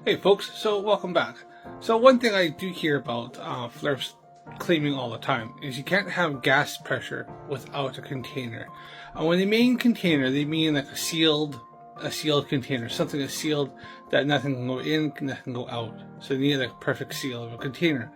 Hey folks, so welcome back. So one thing I do hear about Flerfs claiming all the time is you can't have gas pressure without a container. When they mean container, they mean like a sealed container, something that's sealed that nothing can go in, nothing can go out. So you need like a perfect seal of a container.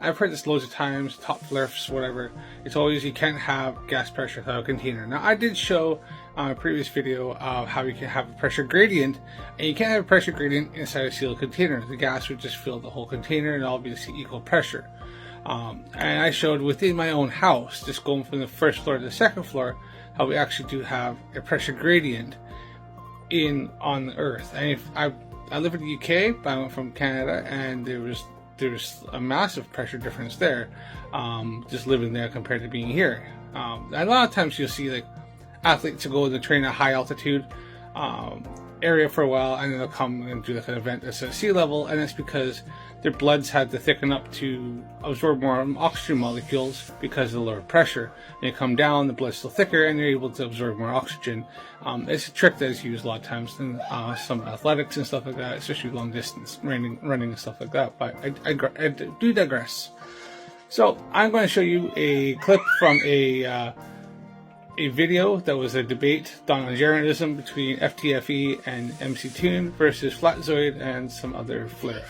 I've heard this loads of times, top Flerfs, whatever. It's always you can't have gas pressure without a container. Now I did show on a previous video of how you can have a pressure gradient, and you can't have a pressure gradient inside a sealed container. The gas would just fill the whole container and obviously equal pressure. And I showed within my own house, just going from the first floor to the second floor, how we actually do have a pressure gradient on the earth. And if I live in the UK, but I went from Canada, and there was a massive pressure difference there, just living there compared to being here. A lot of times you'll see like athletes will go and train at high altitude area for a while, and then they'll come and do like an event that's at sea level, and it's because their bloods had to thicken up to absorb more oxygen molecules because of the lower pressure. And they come down, the blood's still thicker, and they're able to absorb more oxygen. It's a trick that is used a lot of times in some athletics and stuff like that, especially long distance running and stuff like that. But I do digress. So I'm going to show you a clip from a video that was a debate done on journalism between FTFE and MC Toon versus Flatzoid and some other Flerf.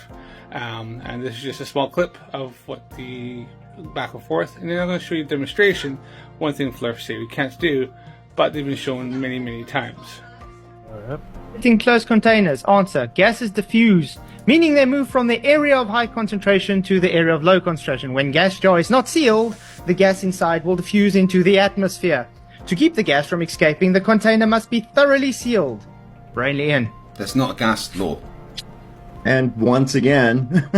And this is just a small clip of what the back and forth, and then I'm going to show you a demonstration. One thing Flerfs say we can't do, but they've been shown many times. In closed containers. Answer: gases diffuse, meaning they move from the area of high concentration to the area of low concentration. When gas jar is not sealed, the gas inside will diffuse into the atmosphere. To keep the gas from escaping, the container must be thoroughly sealed. Brainly in. That's not a gas law. And once again,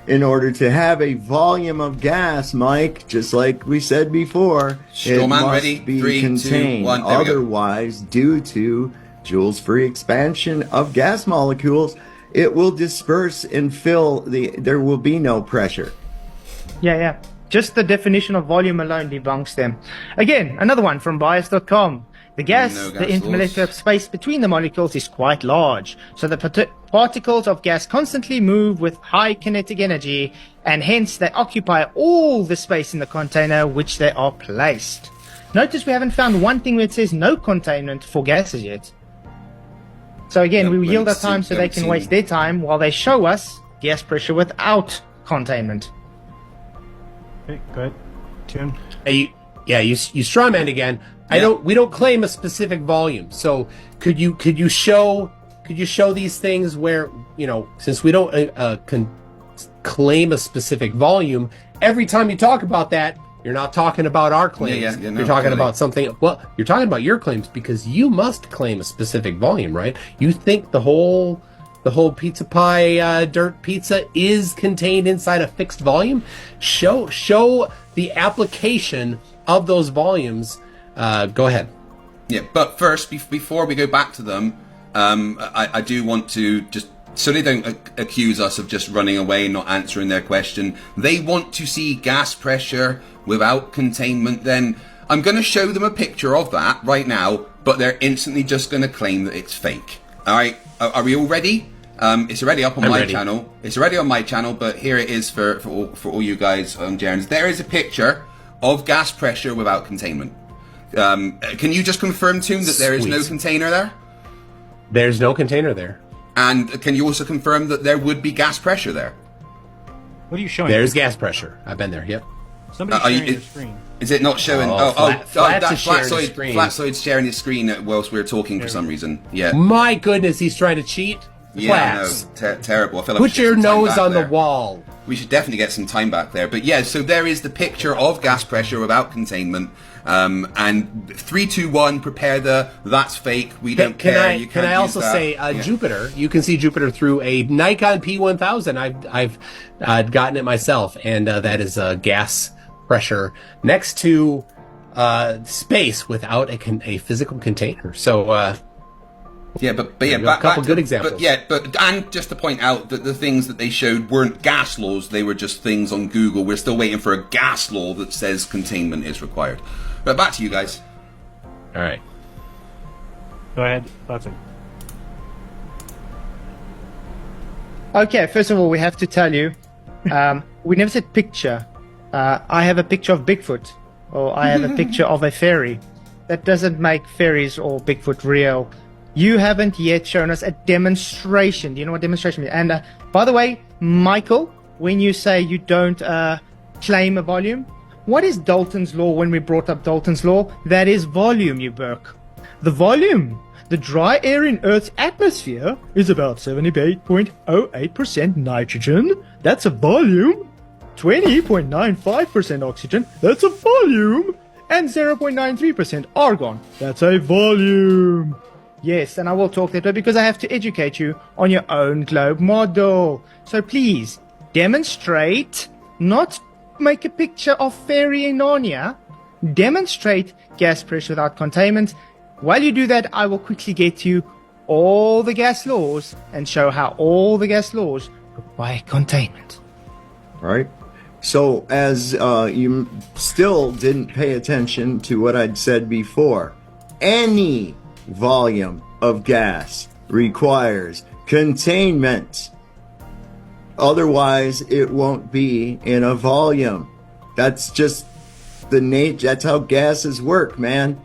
in order to have a volume of gas, Mike, just like we said before, it must be 3, contained. 2, 1. Otherwise, due to Joule's free expansion of gas molecules, it will disperse and fill there will be no pressure. Yeah. Just the definition of volume alone debunks them. Again, another one from bias.com. The gas the intermolecular space between the molecules is quite large, so the particles of gas constantly move with high kinetic energy, and hence they occupy all the space in the container which they are placed. Notice we haven't found one thing where it says no containment for gases yet. So again, we yield our time so they can waste their time while they show us gas pressure without containment. Okay, go ahead. Tim? You strawman again. Yeah. We don't claim a specific volume. So could you show these things where, since we don't claim a specific volume, every time you talk about that, you're not talking about our claims. You're talking about something. Well, you're talking about your claims because you must claim a specific volume, right? You think the whole pizza pie dirt pizza is contained inside a fixed volume. Show the application of those volumes. Go ahead. Yeah, but first, before we go back to them, I do want to just, so they don't accuse us of just running away and not answering their question. They want to see gas pressure without containment. Then I'm going to show them a picture of that right now, but they're instantly just going to claim that it's fake. All right, are we all ready? It's already up on my channel. It's already on my channel, but here it is for all you guys on Jarens. There is a picture of gas pressure without containment. Can you just confirm, Toon, that there is no container there? There's no container there. And can you also confirm that there would be gas pressure there? What are you showing? There's gas pressure. I've been there. Yep. Somebody's sharing your screen. Is it not showing? Flatsoid's sharing his screen whilst we're talking for some reason. Yeah. My goodness, he's trying to cheat. Yeah, no, terrible. I feel like put your nose on the wall. We should definitely get some time back there. But yeah, so there is the picture of gas pressure without containment. And 3, 2, 1. Prepare that's fake. We don't care. Can I also say Jupiter? You can see Jupiter through a Nikon P1000. I've gotten it myself, and that is gas pressure next to space without a physical container. So. Yeah, but a couple good examples. And just to point out that the things that they showed weren't gas laws; they were just things on Google. We're still waiting for a gas law that says containment is required. But back to you guys. All right. Go ahead. That's it. Okay, first of all, we have to tell you, we never said picture. I have a picture of Bigfoot, or I have a picture of a fairy. That doesn't make fairies or Bigfoot real. You haven't yet shown us a demonstration. Do you know what demonstration is? And by the way, Michael, when you say you don't claim a volume, what is Dalton's law when we brought up Dalton's law? That is volume, you Burke. The volume. The dry air in Earth's atmosphere is about 78.08% nitrogen. That's a volume. 20.95% oxygen. That's a volume. And 0.93% argon. That's a volume. Yes, and I will talk that way because I have to educate you on your own globe model. So please, demonstrate, not make a picture of fairy in Narnia. Demonstrate gas pressure without containment. While you do that, I will quickly get you all the gas laws and show how all the gas laws require containment. Right. So, as you still didn't pay attention to what I'd said before, any volume of gas requires containment. Otherwise, it won't be in a volume. That's just the nature. That's how gases work, man.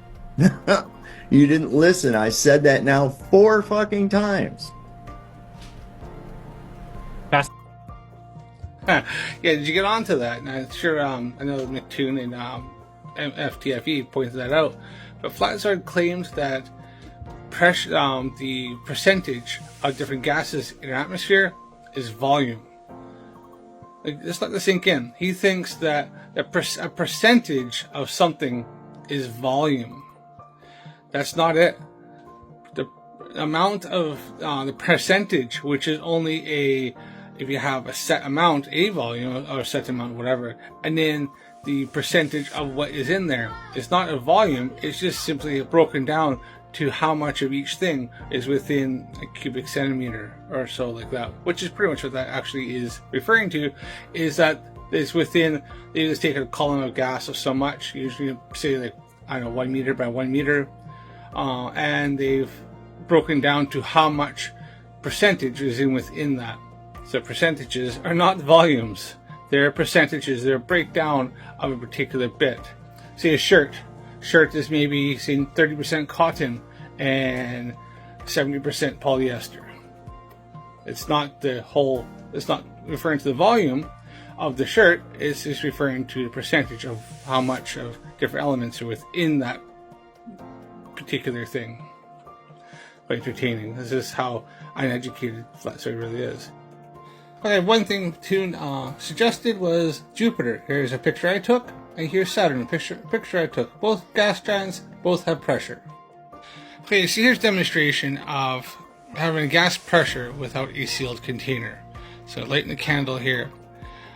You didn't listen. I said that now 4 fucking times. Yeah, did you get onto that? And I'm sure, I know McToon and FTFE pointed that out. But Flatsword claims that pressure, the percentage of different gases in our atmosphere is volume. Like, just let this sink in. He thinks that a percentage of something is volume. That's not it. The amount of the percentage, which is only if you have a set amount, a volume, or a set amount, whatever, and then the percentage of what is in there. It's not a volume, it's just simply broken down to how much of each thing is within a cubic centimeter or so, like that, which is pretty much what that actually is referring to, is that it's within, they just take a column of gas of so much, usually say like, I don't know, 1 meter by 1 meter, and they've broken down to how much percentage is within that. So percentages are not volumes. They're percentages. They're a breakdown of a particular bit. Say a shirt. Shirt is maybe, say, 30% cotton and 70% polyester. It's not the whole, it's not referring to the volume of the shirt. It's just referring to the percentage of how much of different elements are within that particular thing. Quite entertaining. This is how uneducated Flatsword really is. Okay, one thing Toon suggested was Jupiter. Here's a picture I took, and here's Saturn, a picture I took. Both gas giants, both have pressure. Okay, so here's a demonstration of having gas pressure without a sealed container. So lighten the candle here.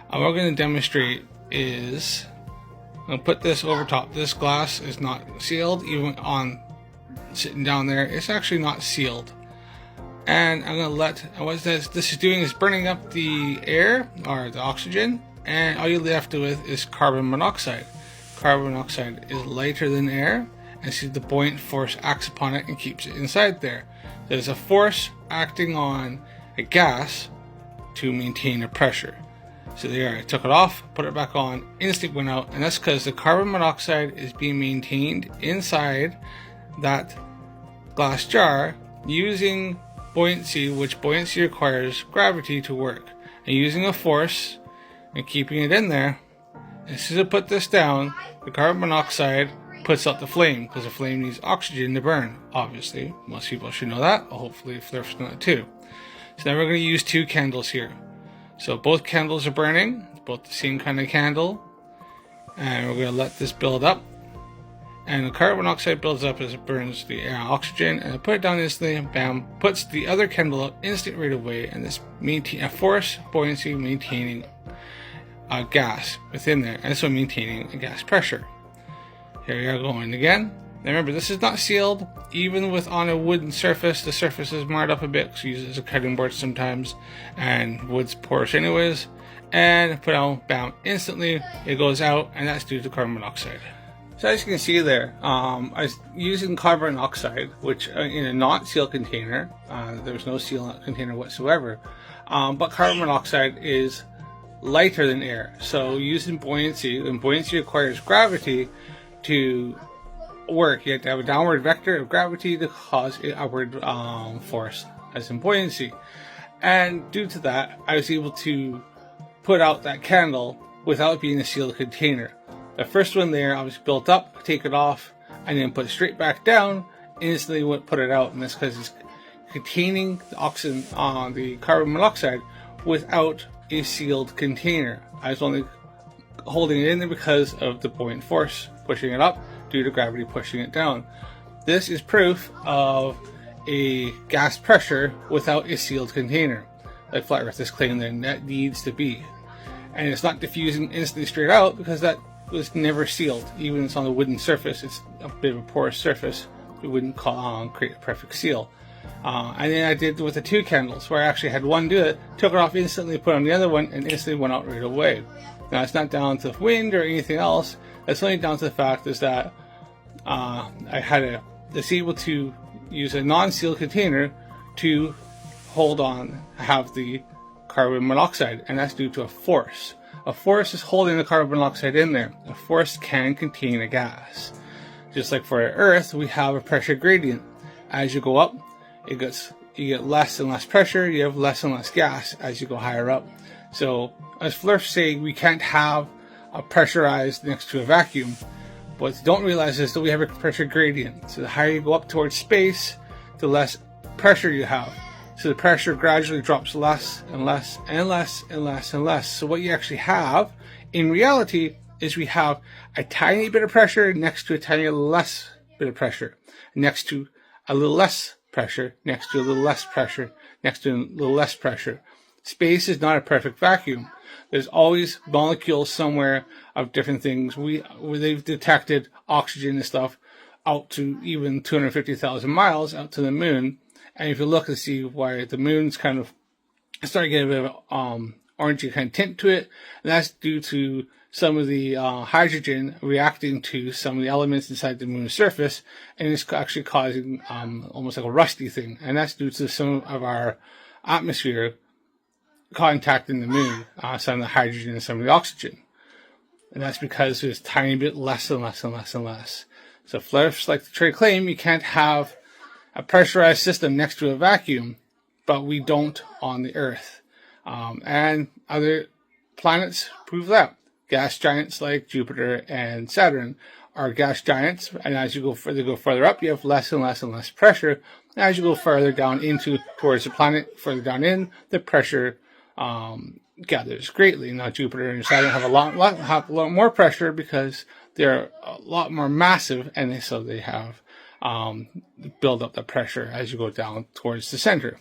What we're going to demonstrate is, I'm going to put this over top. This glass is not sealed, even on sitting down there. It's actually not sealed. And I'm going to let, what this is doing is burning up the air, or the oxygen, and all you're left with is carbon monoxide. Carbon monoxide is lighter than air, and see the buoyant force acts upon it and keeps it inside there. There's a force acting on a gas to maintain a pressure. So there, I took it off, put it back on, instant went out, and that's because the carbon monoxide is being maintained inside that glass jar using buoyancy, which buoyancy requires gravity to work, and using a force and keeping it in there. As soon as I put this down, the carbon monoxide puts out the flame, because the flame needs oxygen to burn. Obviously, most people should know that. Hopefully Flerfs know it too. So now we're going to use 2 candles here. So both candles are burning, both the same kind of candle, and we're going to let this build up. And the carbon monoxide builds up as it burns the oxygen, and I put it down instantly, bam, puts the other candle out instant right away, and this maintain a force buoyancy maintaining gas within there, and so maintaining a gas pressure. Here we are going again. Now remember, this is not sealed. Even with on a wooden surface, the surface is marred up a bit, because we use it as a cutting board sometimes, and wood's porous anyways. And put out, bam, instantly it goes out, and that's due to carbon monoxide. So as you can see there, I was using carbon monoxide, which in a not sealed container, there was no seal container whatsoever, but carbon monoxide is lighter than air. So using buoyancy, and buoyancy requires gravity to work. You have to have a downward vector of gravity to cause an upward force, as in buoyancy. And due to that, I was able to put out that candle without being a sealed container. The first one there, I was built up, take it off, and then put it straight back down, instantly went put it out, and that's because it's containing the oxygen on the carbon monoxide without a sealed container. I was only holding it in there because of the buoyant force pushing it up due to gravity pushing it down. This is proof of a gas pressure without a sealed container, like Flat Earthers claim that needs to be. And it's not diffusing instantly straight out because that was never sealed. Even if it's on a wooden surface, it's a bit of a porous surface. It wouldn't create a perfect seal. And then I did with the 2 candles, where I actually had one do it, took it off instantly, put on the other one, and instantly went out right away. Now it's not down to wind or anything else. It's only down to the fact is that I was able to use a non-sealed container to hold on, have the carbon monoxide, and that's due to a force. A force is holding the carbon monoxide in there. A force can contain a gas. Just like for Earth, we have a pressure gradient. As you go up, you get less and less pressure, you have less and less gas as you go higher up. So, as Flerfs say, we can't have a pressurized next to a vacuum. What you don't realize is that we have a pressure gradient. So the higher you go up towards space, the less pressure you have. So the pressure gradually drops less and less and less and less and less. So what you actually have in reality is we have a tiny bit of pressure next to a tiny less bit of pressure, next to a little less pressure, next to a little less pressure, next to a little less pressure. Space is not a perfect vacuum. There's always molecules somewhere of different things. Where they've detected oxygen and stuff out to even 250,000 miles out to the moon. And if you look and see why the moon's kind of starting to get a bit of orangey kind of tint to it, and that's due to some of the hydrogen reacting to some of the elements inside the moon's surface, and it's actually causing almost like a rusty thing. And that's due to some of our atmosphere contacting the moon, some of the hydrogen and some of the oxygen. And that's because there's a tiny bit less and less and less and less. So Flerfs like to try to claim you can't have a pressurized system next to a vacuum, but we don't on the Earth. And other planets prove that. Gas giants like Jupiter and Saturn are gas giants, and as you go further up, you have less and less and less pressure. And as you go further down towards the planet, further down in, the pressure gathers greatly. Now Jupiter and Saturn have a lot more pressure because they're a lot more massive, and so they have build up the pressure as you go down towards the center.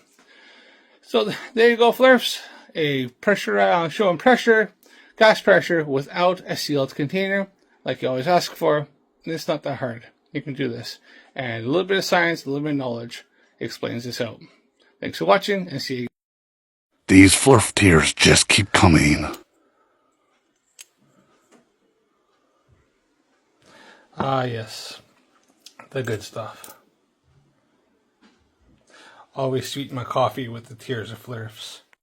So there you go, Flerfs. A pressure showing pressure, gas pressure without a sealed container, like you always ask for. It's not that hard. You can do this, and a little bit of science, a little bit of knowledge explains this out. Thanks for watching, and see you. These Flerf tears just keep coming. Ah, yes. The good stuff. Always sweeten my coffee with the tears of Flerfs.